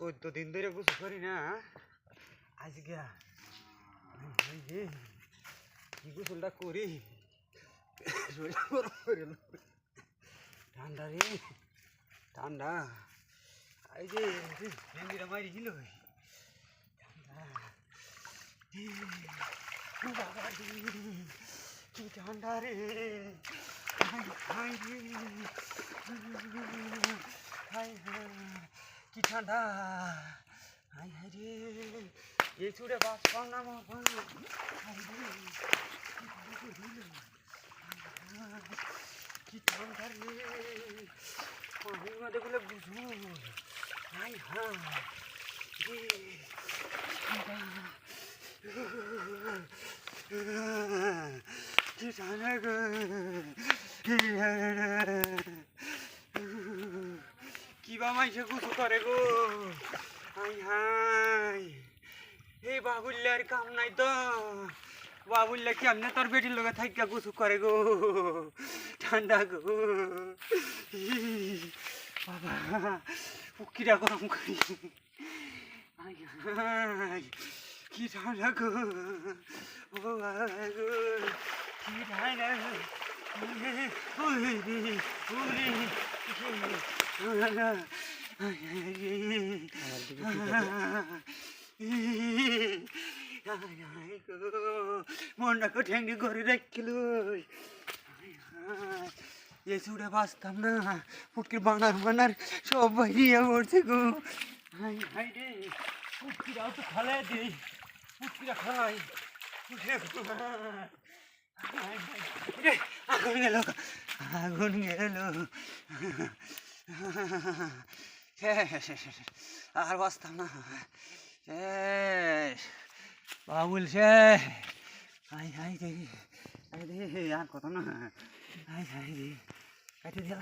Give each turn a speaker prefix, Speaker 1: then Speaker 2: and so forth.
Speaker 1: 14 দিন ধরে গোসল করি না আজকে কি গোসলটা করি শরীরটা গরম করে ঠান্ডা রে ঠান্ডা এই যে ফ্যামিলিরা মারি ছিল বাবা কি ঠান্ডা রে কি ঠান্ডা হাই হাই রে এই ছুড়ে বাস পাও না কি ঠান্ডা রে পানির মধ্যে বলে বুঝবো হাই হাই কি ঠান্ডা গো কি বা মাইসে গুছু করে গো হাই হাই এই বাবুল্লার কাম নাই তো বাবুল্লা কি আমনে তোর বেটির লগে থাইকা গুছু করে গো ঠান্ডা গো বাবা উকিরা গরম করি হাই হাই কি ঠান্ডা গো ও গো কি ঠান্ডা মনটাকে ঠেঙ্গি করে রাখছিল এই চুড়ে বাঁচতাম না পুটকির বানার সব বাইরিয়া পড়ছে গো হাই হাই রে পুটকিরাও তো খালাই দিই পুটকিরা খাই আগুন গেল আগুন গেল আর বাঁচতাম না বাবুল সে হাই হাই রে আর কত না হাই হাই রে কাটি দিলাম